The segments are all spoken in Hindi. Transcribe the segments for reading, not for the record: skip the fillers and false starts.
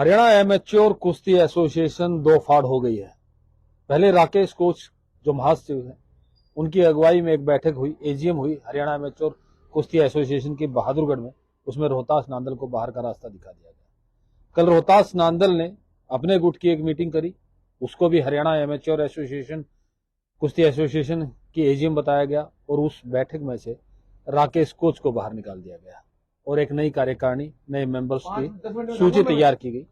हरियाणा एमेच्योर कुश्ती एसोसिएशन दो फाड़ हो गई है। पहले राकेश कोच जो महासचिव हैं, उनकी अगुवाई में एक बैठक हुई, एजीएम हुई हरियाणा एमेच्योर कुश्ती एसोसिएशन की बहादुरगढ़ में। उसमें रोहतास नांदल को बाहर का रास्ता दिखा दिया गया। कल रोहतास नांदल ने अपने गुट की एक मीटिंग करी, उसको भी हरियाणा एमेच्योर एसोसिएशन कुश्ती एसोसिएशन की एजीएम बताया गया और उस बैठक में से राकेश कोच को बाहर निकाल दिया गया और एक नई कार्यकारिणी, नए मेंबर्स की सूची तैयार की गई।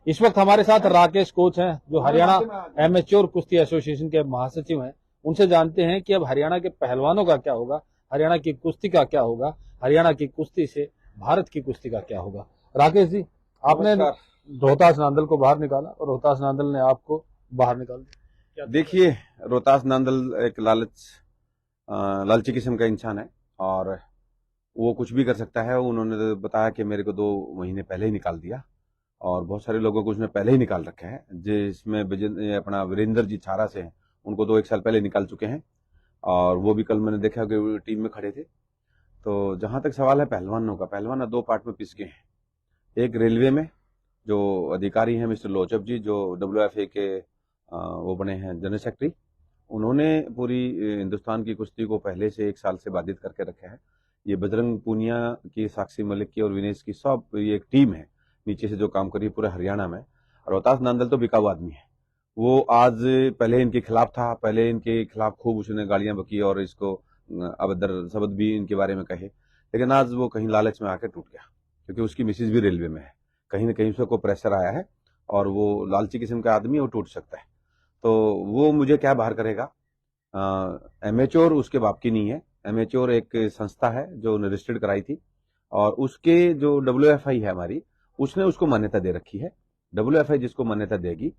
इस वक्त हमारे साथ राकेश कोच हैं, जो हरियाणा एमेच्योर कुश्ती एसोसिएशन के महासचिव हैं। उनसे जानते हैं कि अब हरियाणा के पहलवानों का क्या होगा, हरियाणा की कुश्ती का क्या होगा, हरियाणा की कुश्ती से भारत की कुश्ती का क्या होगा। राकेश जी, आपने रोहतास नांदल को बाहर निकाला और रोहतास नांदल ने आपको बाहर निकाल दिया। देखिए, रोहतास नांदल एक लालची किस्म का इंसान है और वो कुछ भी कर सकता है। उन्होंने बताया कि मेरे को 2 महीने पहले ही निकाल दिया और बहुत सारे लोगों को उसने पहले ही निकाल रखे हैं, जिसमें अपना वीरेंद्र जी छारा से हैं, उनको 2-1 साल पहले निकाल चुके हैं और वो भी कल मैंने देखा कि टीम में खड़े थे। तो जहां तक सवाल है पहलवानों का, पहलवान 2 पार्ट में पिस गए हैं। एक रेलवे में जो अधिकारी हैं मिस्टर लोचप जी, जो WFA के वो बने हैं जनरल सेक्रेटरी, उन्होंने पूरी हिंदुस्तान की कुश्ती को पहले से 1 साल से बाधित करके रखा है। ये बजरंग पूनिया की, साक्षी मलिक की और विनेश की, सब ये एक टीम है नीचे से जो काम कर रही है पूरे हरियाणा में। रोहतास नांदल तो बिकाऊ आदमी है। वो आज पहले इनके खिलाफ था, पहले इनके खिलाफ खूब उसने गालियां बकी और इसको अभद्र शब्द भी इनके बारे में कहे, लेकिन आज वो कहीं लालच में आकर टूट गया, क्योंकि उसकी मिसिज भी रेलवे में है। कहीं ना कहीं उसको को प्रेशर आया है और वो लालची किस्म का आदमी है, वो टूट सकता है। तो वो मुझे क्या बाहर करेगा। एमेच्योर उसके बाप की नहीं है। एमेच्योर एक संस्था है जो रजिस्टर्ड कराई थी और उसके जो WFI है हमारी, उसने उसको मान्यता दे रखी है। WFI जिसको मान्यता देगी,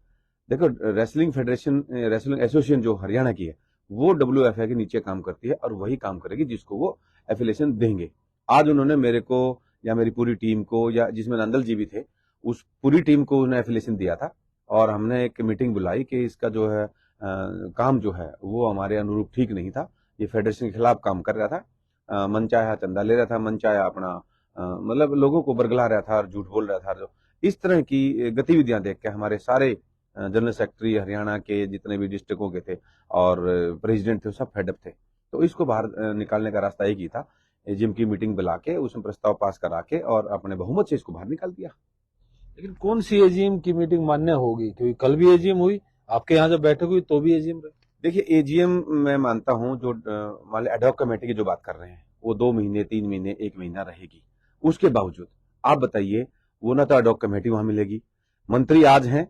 देखो रेसलिंग फेडरेशन, रेसलिंग एसोसिएशन जो हरियाणा की है, वो WFI के नीचे काम करती है और वही काम करेगी जिसको वो एफिलिएशन देंगे। आज उन्होंने मेरे को या मेरी पूरी टीम को, या जिसमें नंदल जी भी थे, उस पूरी टीम को उन्हें एफिलिएशन दिया था और हमने एक मीटिंग बुलाई कि इसका जो है काम जो है वो हमारे अनुरूप ठीक नहीं था। ये फेडरेशन के खिलाफ काम कर रहा था, मन चाहा चंदा ले रहा था, मन चाहा अपना मतलब लोगों को बरगला रहा था और झूठ बोल रहा था। जो इस तरह की गतिविधियां देख के हमारे सारे जनरल सेक्रेटरी हरियाणा के जितने भी डिस्ट्रिक्टों के थे और प्रेसिडेंट थे, सब फेडअप थे। तो इसको बाहर निकालने का रास्ता एक ही था, एजीएम की मीटिंग बुला के उसमें प्रस्ताव पास करा के और अपने बहुमत से इसको बाहर निकाल दिया। लेकिन कौन सी एजीएम की मीटिंग मान्य होगी, क्योंकि कल भी एजीएम हुई, आपके यहाँ जब बैठक हुई तो भी एजीएम रही। देखिए, एजीएम मैं मानता हूं, जो मान एडहॉक कमेटी की जो बात कर रहे हैं, वो 2 महीने 3 महीने 1 महीना रहेगी। उसके बावजूद आप बताइए, वो ना तो एडहॉक कमेटी वहां मिलेगी, मंत्री आज हैं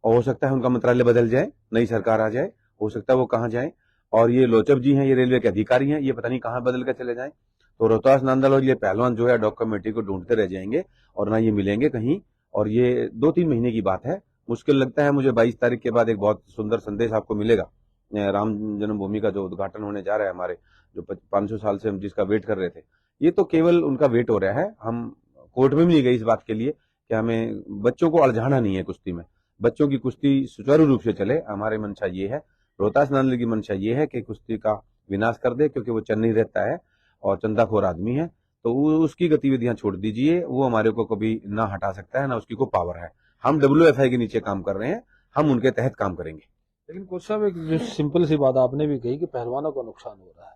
और हो सकता है उनका मंत्रालय बदल जाए, नई सरकार आ जाए, हो सकता है वो कहाँ जाए, और ये लोचप जी हैं, ये रेलवे के अधिकारी हैं, ये पता नहीं कहाँ बदल कर चले जाए। तो रोहतास नांदल और ये पहलवान जो है एडहॉक कमेटी को ढूंढते रह जाएंगे और ना ये मिलेंगे कहीं। और ये 2-3 महीने की बात है। मुश्किल लगता है मुझे 22 तारीख के बाद एक बहुत सुंदर संदेश आपको मिलेगा। राम जन्मभूमि का जो उद्घाटन होने जा रहा है, हमारे जो 500 साल से हम जिसका वेट कर रहे थे, ये तो केवल उनका वेट हो रहा है। हम कोर्ट में भी नहीं गए इस बात के लिए कि हमें बच्चों को अड़झाना नहीं है कुश्ती में। बच्चों की कुश्ती सुचारू रूप से चले, हमारे मंशा ये है। रोहतास नांदल की मंशा ये है कि कुश्ती का विनाश कर दे, क्योंकि वो चेन्नई रहता है और चंदाखोर आदमी है। तो उसकी गतिविधियां छोड़ दीजिए, वो हमारे को कभी ना हटा सकता है, ना उसकी को पावर है। हम WFI के नीचे काम कर रहे हैं, हम उनके तहत काम करेंगे। लेकिन कोच साहब, एक जो सिंपल सी बात आपने भी कही कि पहलवानों का नुकसान हो रहा है,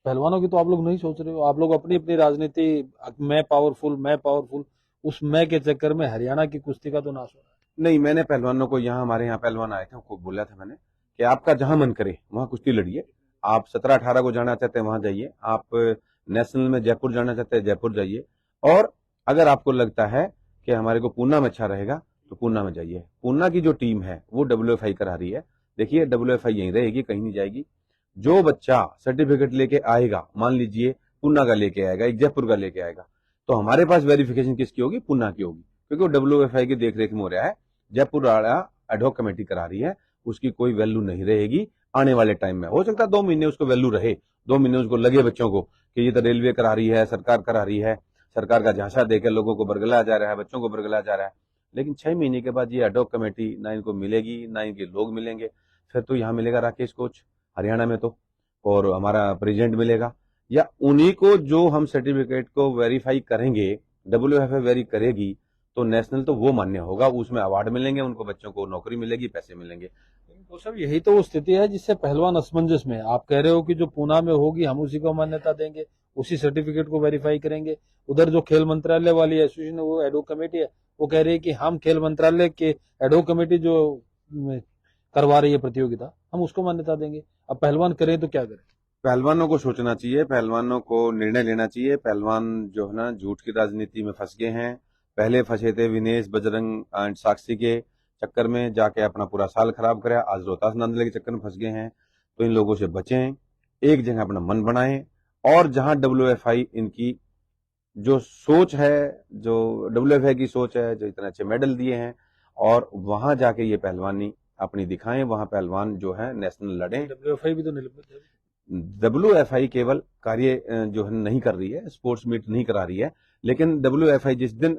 पहलवानों की तो आप लोग नहीं सोच रहे हो। आप लोग अपनी अपनी राजनीति, मैं पावरफुल मैं पावरफुल, उस मैं के चक्कर में हरियाणा की कुश्ती का तो नाश हो रहा है। नहीं, मैंने पहलवानों को, यहाँ हमारे यहाँ पहलवान आए थे, उनको बोला था मैंने कि आपका जहां मन करे वहां कुश्ती लड़िए। आप 17-18 को जाना चाहते हैं वहां जाइए, आप नेशनल में जयपुर जाना चाहते हैं जयपुर जाइए, और अगर आपको लगता है कि हमारे को पूना में अच्छा रहेगा तो पूना में जाइए। पूना की जो टीम है वो WFI करा रही है। देखिए, WFI यहीं रहेगी, कहीं नहीं जाएगी। जो बच्चा सर्टिफिकेट लेके आएगा, मान लीजिए पूना का लेके आएगा, एक जयपुर का लेके आएगा, तो हमारे पास वेरिफिकेशन किसकी होगी? पूना की होगी, क्योंकि वो WFI की देखरेख में हो रहा है। जयपुर वाला एडहॉक कमेटी करा रही है, उसकी कोई वैल्यू नहीं रहेगी आने वाले टाइम में। हो सकता है 2 महीने उसको वैल्यू रहे, 2 महीने उसको लगे बच्चों को कि ये तो रेलवे करा रही है, सरकार करा रही है, सरकार का झांसा देकर लोगों को बरगलाया जा रहा है, बच्चों को बरगलाया जा रहा है। लेकिन 6 महीने के बाद ये एडहॉक कमेटी ना इनको मिलेगी, ना इनके लोग मिलेंगे। फिर तो यहाँ मिलेगा राकेश कोच हरियाणा में तो, और हमारा प्रेसिडेंट मिलेगा, या उन्हीं को जो हम सर्टिफिकेट को वेरीफाई करेंगे, WFI वेरी करेगी, तो नेशनल तो वो मान्य होगा, उसमें अवार्ड मिलेंगे उनको, बच्चों को नौकरी मिलेगी, पैसे मिलेंगे। तो सब यही तो वो स्थिति है जिससे पहलवान असमंजस में है। आप कह रहे हो कि जो पूना में होगी हम उसी को मान्यता देंगे, उसी सर्टिफिकेट को वेरीफाई करेंगे। उधर जो खेल मंत्रालय वाली एसोसिएशन है, वो एडोक कमेटी है, वो कह रही है कि हम खेल मंत्रालय के एडोक कमेटी जो करवा रही है प्रतियोगिता, हम उसको मान्यता देंगे। अब पहलवान करें तो क्या करें? पहलवानों को सोचना चाहिए, पहलवानों को निर्णय लेना चाहिए। पहलवान जो है ना झूठ की राजनीति में फंस गए हैं। पहले फंसे थे विनेश, बजरंग एंड साक्षी के चक्कर में, जाके अपना पूरा साल खराब कराया। आज रोहतास नांदल के चक्कर में फंस गए हैं। तो इन लोगों से बचें, एक जगह अपना मन बनाएं, और जहां WFI इनकी जो सोच है, जो WFI की सोच है, जो इतने अच्छे मेडल दिए हैं, और वहां जाके ये पहलवानी अपनी दिखाएं, वहां पहलवान जो है नेशनल लड़ें। WFI भी तो निलंबित है। WFI केवल कार्य जो है नहीं कर रही है, स्पोर्ट्स मीट नहीं करा रही है, लेकिन WFI जिस दिन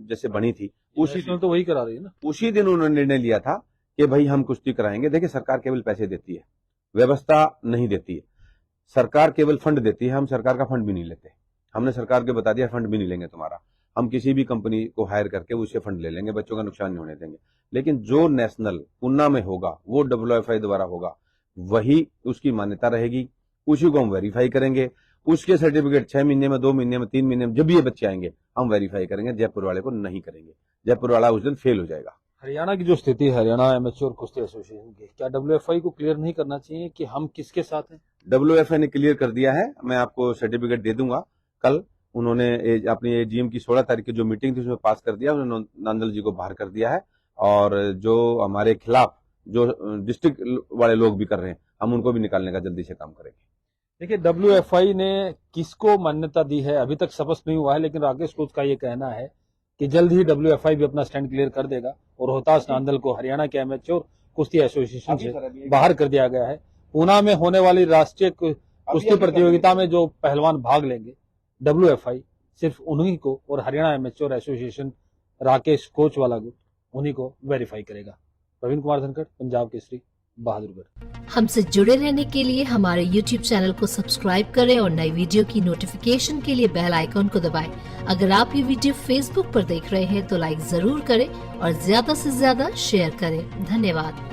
जैसे बनी थी उसी तो वही करा रही है ना। उसी दिन उन्होंने निर्णय लिया था कि भाई हम कुश्ती कराएंगे। देखिए, सरकार केवल पैसे देती है, व्यवस्था नहीं देती है। सरकार केवल फंड देती है, हम सरकार का फंड भी नहीं लेते। हमने सरकार को बता दिया फंड भी नहीं लेंगे तुम्हारा, हम किसी भी कंपनी को हायर करके उससे फंड ले लेंगे, बच्चों का नुकसान नहीं होने देंगे। लेकिन जो नेशनल पूना में होगा वो WFI द्वारा होगा, वही उसकी मान्यता रहेगी, उसी को हम वेरीफाई करेंगे। उसके सर्टिफिकेट 6 महीने में, 2 महीने में, 3 महीने में, जब भी ये बच्चे आएंगे हम वेरीफाई करेंगे। जयपुर वाले को नहीं करेंगे, जयपुर वाला उस दिन फेल हो जाएगा। हरियाणा की जो स्थिति है, हरियाणा एमेच्योर कुश्ती एसोसिएशन की, क्या WFI को क्लियर नहीं करना चाहिए कि हम किसके साथ हैं? WFI ने क्लियर कर दिया है, मैं आपको सर्टिफिकेट दे दूंगा कल। उन्होंने अपनी AGM की 16 तारीख की जो मीटिंग थी उसमें पास कर दिया, उन्होंने नांदल जी को बाहर कर दिया है। और जो हमारे खिलाफ जो डिस्ट्रिक्ट वाले लोग भी कर रहे हैं, हम उनको भी निकालने का जल्दी से काम करेंगे। देखिए, WFI ने किसको मान्यता दी है अभी तक स्पष्ट नहीं हुआ है, लेकिन राकेश कोच का ये कहना है कि जल्द ही WFI भी अपना स्टैंड क्लियर कर देगा और रोहतास नांदल को हरियाणा के एमेच्योर कुश्ती एसोसिएशन से बाहर कर दिया गया है। पूना में होने वाली राष्ट्रीय कुश्ती प्रतियोगिता में जो पहलवान भाग लेंगे, WFI सिर्फ उन्हीं को और Haryana amateur association Rakesh coach वाला गुट उन्हीं को वेरीफाई करेगा। प्रवीण कुमार धनखड़, पंजाब केसरी, बहादुरगढ़। हमसे जुड़े रहने के लिए हमारे YouTube चैनल को सब्सक्राइब करें और नई वीडियो की नोटिफिकेशन के लिए बेल आइकॉन को दबाएं। अगर आप ये वीडियो Facebook पर देख रहे हैं तो लाइक जरूर करें और ज्यादा से ज्यादा शेयर करें। धन्यवाद।